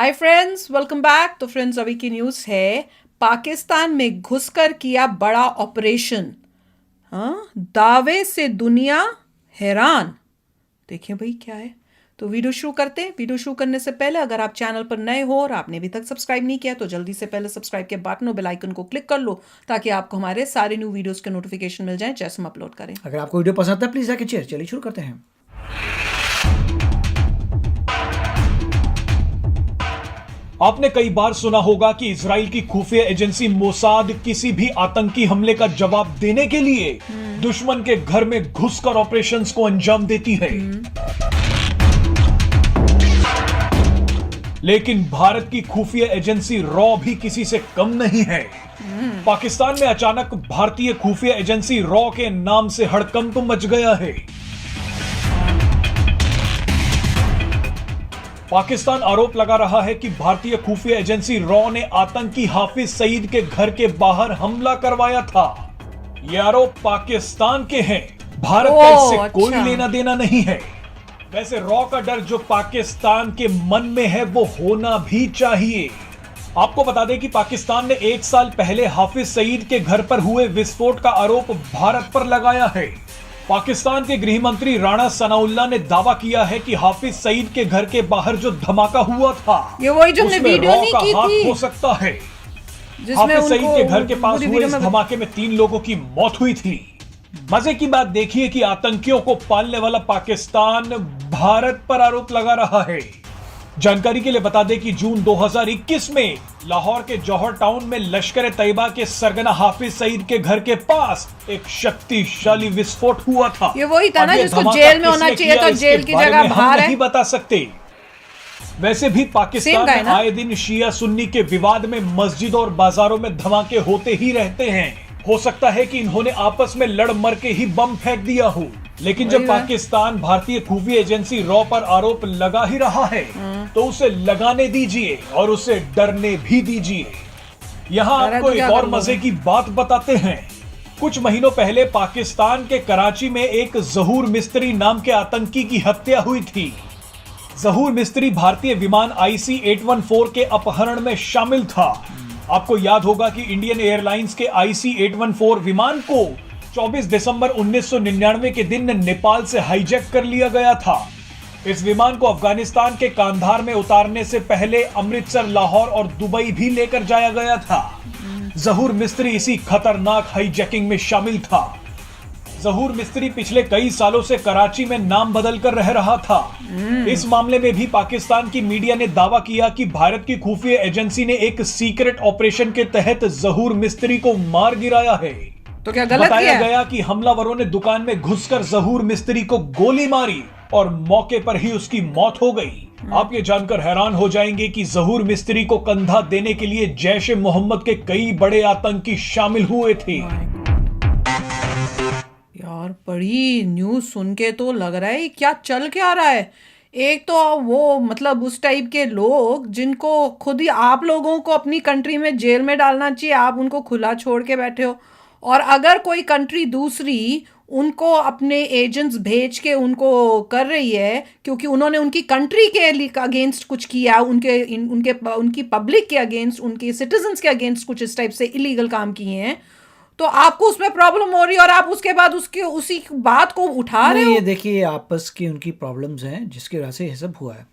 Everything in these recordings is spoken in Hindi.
Hi friends, welcome back. तो फ्रेंड्स, अभी की न्यूज़ है, पाकिस्तान में घुसकर किया बड़ा ऑपरेशन। हाँ, दावे से दुनिया हैरान। देखिए भाई क्या है। तो वीडियो शुरू करते हैं। वीडियो शुरू करने से पहले अगर आप चैनल पर नए हो और आपने अभी तक सब्सक्राइब नहीं किया तो जल्दी से पहले सब्सक्राइब के बटन और बेल आइकन को क्लिक कर लो ताकि आपको हमारे सारे न्यू वीडियोस के नोटिफिकेशन मिल जाएं जैसे हम अपलोड करें। अगर आपको वीडियो पसंद है प्लीज जाके चलिए शुरू करते हैं। आपने कई बार सुना होगा कि इजराइल की खुफिया एजेंसी मोसाद किसी भी आतंकी हमले का जवाब देने के लिए दुश्मन के घर में घुसकर ऑपरेशंस को अंजाम देती है। लेकिन भारत की खुफिया एजेंसी रॉ भी किसी से कम नहीं है। पाकिस्तान में अचानक भारतीय खुफिया एजेंसी रॉ के नाम से हड़कंप मच गया है। पाकिस्तान आरोप लगा रहा है कि भारतीय खुफिया एजेंसी रॉ ने आतंकी हाफिज सईद के घर के बाहर हमला करवाया था। ये आरोप पाकिस्तान के हैं। भारत का इससे कोई लेना देना नहीं है। वैसे रॉ का डर जो पाकिस्तान के मन में है वो होना भी चाहिए। आपको बता दें कि पाकिस्तान ने 1 साल पहले हाफिज सईद के घर पर हुए विस्फोट का आरोप भारत पर लगाया है। पाकिस्तान के गृह मंत्री राणा सनाउल्लाह ने दावा किया है कि हाफिज सईद के घर के बाहर जो धमाका हुआ था ये वही जो हमने वीडियो नहीं की थी, हो सकता है। हाफिज सईद के घर के पास हुए इस धमाके में 3 लोगों की मौत हुई थी। मजे की बात देखिए कि आतंकियों को पालने वाला पाकिस्तान भारत पर आरोप लगा रहा है। जानकारी के लिए बता दें कि जून 2021 में लाहौर के जौहर टाउन में लश्कर तैयबा के सरगना हाफिज सईद के घर के पास एक शक्तिशाली विस्फोट हुआ था। ये वही था ना जिसको जेल में होना चाहिए था, जेल की जगह बाहर है। नहीं बता सकते। वैसे भी पाकिस्तान में आए दिन शिया सुन्नी के विवाद में मस्जिदों और बाजारों में धमाके होते ही रहते हैं। हो सकता है कि इन्होंने आपस में लड़ मर के ही बम फेंक दिया हो। लेकिन जब पाकिस्तान भारतीय खुफिया एजेंसी रॉ पर आरोप लगा ही रहा है तो उसे लगाने दीजिए और उसे डरने भी दीजिए। यहाँ आपको एक और मजे की बात बताते हैं। कुछ महीनों पहले पाकिस्तान के कराची में एक जहूर मिस्त्री नाम के आतंकी की हत्या हुई थी। जहूर मिस्त्री भारतीय विमान IC-814 के अपहरण में शामिल था। आपको याद होगा कि इंडियन एयरलाइंस के IC-814 विमान को 24 दिसंबर 1999 के दिन नेपाल से हाईजैक कर लिया गया था। इस विमान को अफगानिस्तान के कांधार में उतारने से पहले अमृतसर, लाहौर और दुबई भी लेकर जाया गया था। जहूर मिस्त्री इसी खतरनाक हाईजैकिंग में शामिल था। जहूर मिस्त्री पिछले कई सालों से कराची में नाम बदल कर रह रहा था। इस मामले में भी पाकिस्तान की मीडिया ने दावा किया कि भारत की खुफिया एजेंसी ने एक सीक्रेट ऑपरेशन के तहत जहूर मिस्त्री को मार गिराया है। तो क्या गलत बताया गया कि हमलावरों ने दुकान में घुसकर जहूर मिस्त्री को गोली मारी और मौके पर ही उसकी मौत हो गई। आप ये जानकर हैरान हो जाएंगे कि जहूर मिस्त्री को कंधा देने के लिए जैश ए मोहम्मद के कई बड़े आतंकी शामिल हुए थे। यार, बड़ी न्यूज़ सुन के तो लग रहा है क्या चल क्या रहा है। एक तो वो मतलब उस टाइप के लोग जिनको खुद ही आप लोगों को अपनी कंट्री में जेल में डालना चाहिए, आप उनको खुला छोड़ के बैठे हो। और अगर कोई कंट्री दूसरी उनको अपने एजेंट्स भेज के उनको कर रही है क्योंकि उन्होंने उनकी कंट्री के अगेंस्ट कुछ किया, उनकी पब्लिक के अगेंस्ट, उनके सिटीजन्स के अगेंस्ट कुछ इस टाइप से इलीगल काम किए हैं, तो आपको उसमें प्रॉब्लम हो रही है और आप उसके बाद उसी बात को उठा रहे हो। ये देखिए आपस की उनकी प्रॉब्लम्स हैं जिसकी वजह से ये सब हुआ है।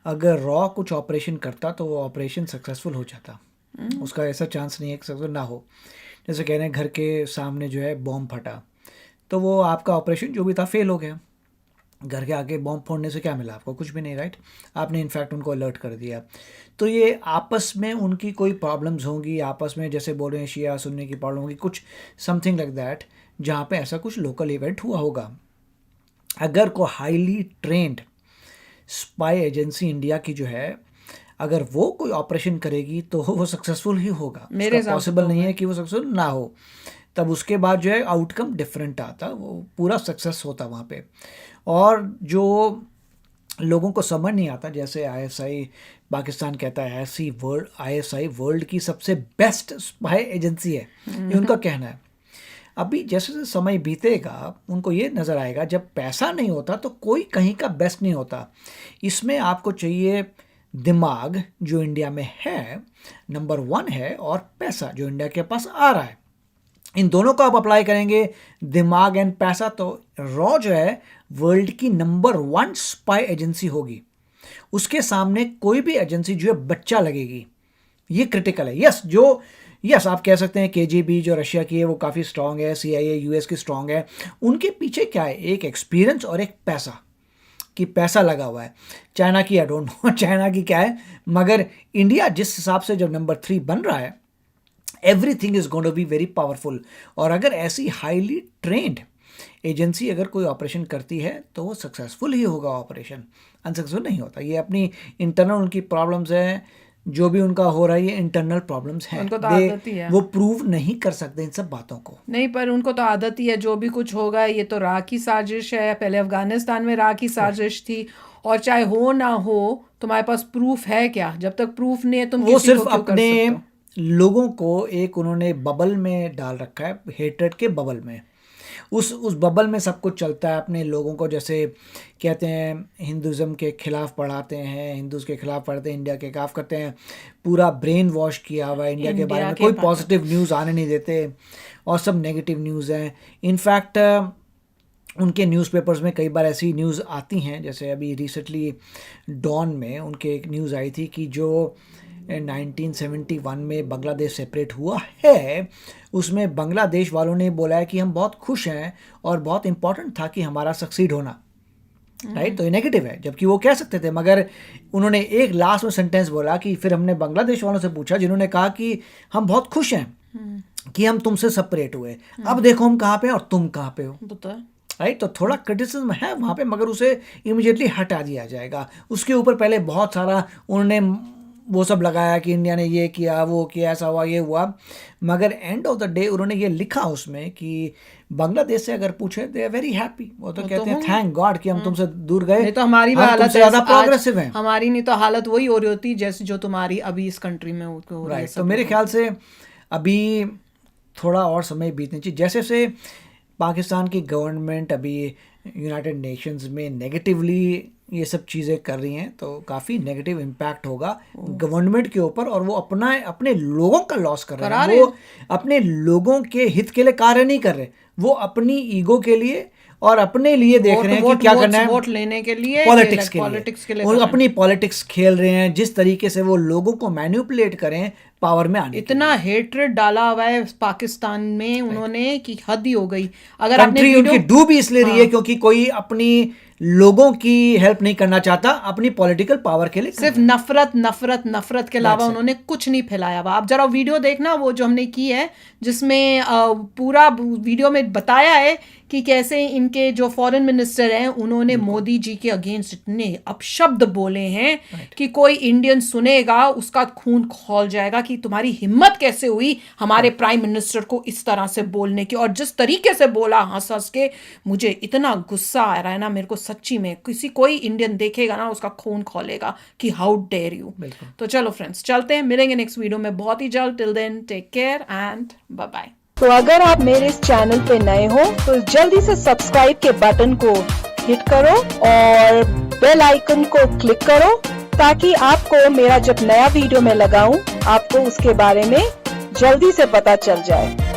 अगर रॉ कुछ ऑपरेशन करता तो वो ऑपरेशन सक्सेसफुल हो जाता। उसका ऐसा चांस नहीं है कि सक्सेसफुल ना हो। जैसे कह रहे हैं घर के सामने जो है बॉम्ब फटा तो वो आपका ऑपरेशन जो भी था फेल हो गया। घर के आगे बॉम्ब फोड़ने से क्या मिला आपको? कुछ भी नहीं, राइट। आपने इनफैक्ट उनको अलर्ट कर दिया। तो ये आपस में उनकी कोई प्रॉब्लम्स होंगी, आपस में जैसे बोल रहे हैं शिया सुन्नी की प्रॉब्लम होगी, कुछ समथिंग लाइक दैट, जहाँ पे ऐसा कुछ लोकल इवेंट हुआ होगा। अगर को highly trend spy agency India की जो है, अगर वो कोई ऑपरेशन करेगी तो वो सक्सेसफुल ही होगा। मेरे पॉसिबल नहीं है कि वो सक्सेसफुल ना हो। तब उसके बाद जो है आउटकम डिफरेंट आता, वो पूरा सक्सेस होता वहाँ पे। और जो लोगों को समझ नहीं आता, जैसे ISI पाकिस्तान कहता है ISI वर्ल्ड की सबसे बेस्ट स्पाई एजेंसी है, ये उनका कहना है। अभी जैसे जैसे समय बीतेगा उनको ये नज़र आएगा जब पैसा नहीं होता तो कोई कहीं का बेस्ट नहीं होता। इसमें आपको चाहिए दिमाग जो इंडिया में है नंबर 1 है, और पैसा जो इंडिया के पास आ रहा है, इन दोनों को आप अप्लाई करेंगे, दिमाग एंड पैसा, तो रॉ जो है वर्ल्ड की नंबर 1 स्पाई एजेंसी होगी। उसके सामने कोई भी एजेंसी जो है बच्चा लगेगी। ये क्रिटिकल है। यस आप कह सकते हैं KGB जो रशिया की है वो काफ़ी स्ट्रांग है, CIA US की स्ट्रांग है। उनके पीछे क्या है? एक एक्सपीरियंस और एक पैसा, कि पैसा लगा हुआ है। चाइना की आई डोंट नो चाइना की क्या है, मगर इंडिया जिस हिसाब से जब नंबर 3 बन रहा है, everything is going to be very powerful. और अगर ऐसी हाईली ट्रेंड एजेंसी अगर कोई ऑपरेशन करती है तो वो सक्सेसफुल ही होगा, ऑपरेशन अनसक्सेसफुल नहीं होता। ये अपनी इंटरनल उनकी प्रॉब्लम्स है, जो भी उनका हो रहा है ये इंटरनल प्रॉब्लम्स हैं, उनको तो आदत ही है। वो प्रूव नहीं कर सकते इन सब बातों को। नहीं, पर उनको तो आदत ही है, जो भी कुछ होगा ये तो राह की साजिश है। पहले अफगानिस्तान में राह की साजिश थी, और चाहे हो ना हो तुम्हारे पास प्रूफ है क्या? जब तक प्रूफ नहीं है तुम वो किसी सिर्फ को क्यों कर अपने सकते हो? लोगों को एक उन्होंने बबल में डाल रखा है, हेट्रेड के बबल में। उस बबल में सब कुछ चलता है। अपने लोगों को जैसे कहते हैं हिंदुज़म के खिलाफ पढ़ाते हैं, हिंदूज़ के खिलाफ पढ़ते हैं, इंडिया के खिलाफ करते हैं, पूरा ब्रेन वॉश किया हुआ है इंडिया के बारे में। कोई पॉजिटिव न्यूज़ आने नहीं देते और सब नेगेटिव न्यूज़ हैं। इनफैक्ट उनके न्यूज़पेपर्स में कई बार ऐसी न्यूज़ आती हैं, जैसे अभी रिसेंटली डॉन में उनके एक न्यूज़ आई थी कि जो 1971 में बांग्लादेश सेपरेट हुआ है, उसमें बांग्लादेश वालों ने बोला है कि हम बहुत खुश हैं और बहुत इम्पोर्टेंट था कि हमारा सक्सीड होना, राइट। तो ये नेगेटिव है, जबकि वो कह सकते थे, मगर उन्होंने एक लास्ट में सेंटेंस बोला कि फिर हमने बांग्लादेश वालों से पूछा जिन्होंने कहा कि हम बहुत खुश हैं कि हम तुमसे सेपरेट हुए, अब देखो हम कहाँ पे हैं और तुम कहाँ पे हो, राइट। तो थोड़ा क्रिटिसिज्म है वहाँ पे, मगर उसे इमीडिएटली हटा दिया जाएगा। उसके ऊपर पहले बहुत सारा उन्होंने वो सब लगाया कि इंडिया ने ये किया, वो किया, ऐसा हुआ, ये हुआ, मगर एंड ऑफ द डे उन्होंने ये लिखा उसमें कि बांग्लादेश से अगर पूछे दे आर वेरी हैप्पी। वो तो कहते हैं थैंक गॉड कि हम तुमसे दूर गए, नहीं तो हमारी भी हालत ज़्यादा प्रोग्रेसिव है। हमारी नहीं तो हालत वही हो रही होती जैसे जो तुम्हारी अभी इस कंट्री में हो रही है। राइट। तो मेरे ख्याल से अभी थोड़ा और समय बीतनी चाहिए। जैसे से पाकिस्तान की गवर्नमेंट अभी यूनाइटेड नेशंस में नेगेटिवली ये सब चीज़ें कर रही हैं, तो काफ़ी नेगेटिव इम्पैक्ट होगा गवर्नमेंट के ऊपर, और वो अपने लोगों का लॉस कर रहे हैं। वो अपने लोगों के हित के लिए कार्य नहीं कर रहे, वो अपनी ईगो के लिए और अपने लिए देख रहे हैं कि क्या करना है, वोट लेने के लिए, पॉलिटिक्स के लिए वो अपनी पॉलिटिक्स खेल रहे हैं। जिस तरीके से वो लोगों को मैनिपुलेट करें पावर में आने, इतना हेट्रेड डाला हुआ है पाकिस्तान में उन्होंने कि हद ही हो गई। अगर कंट्री उनकी डूब इसलिए रही है क्योंकि कोई अपनी लोगों की हेल्प नहीं करना चाहता, अपनी पॉलिटिकल पावर के लिए सिर्फ नफरत नफरत नफरत के अलावा उन्होंने कुछ नहीं फैलाया हुआ। आप जरा वीडियो देखना, वो जो हमने की है जिसमें पूरा वीडियो में बताया है कि कैसे इनके जो फॉरेन मिनिस्टर हैं उन्होंने मोदी जी के अगेंस्ट इतने अपशब्द बोले हैं कि कोई इंडियन सुनेगा उसका खून खौल जाएगा कि तुम्हारी हिम्मत कैसे हुई हमारे प्राइम मिनिस्टर को इस तरह से बोलने की। और जिस तरीके से बोला हंस हंस के, मुझे इतना गुस्सा आ रहा है ना, मेरे को सच्ची में कोई इंडियन देखेगा ना उसका खून खोलेगा कि हाउ डेयर यू। तो चलो फ्रेंड्स, चलते हैं, मिलेंगे नेक्स्ट वीडियो में बहुत ही जल्द। Till then take care and bye bye. तो अगर आप मेरे इस चैनल पे नए हो तो जल्दी से सब्सक्राइब के बटन को हिट करो और बेल आइकन को क्लिक करो ताकि आपको मेरा जब नया वीडियो मैं लगाऊं आपको उसके बारे में जल्दी से पता चल जाए।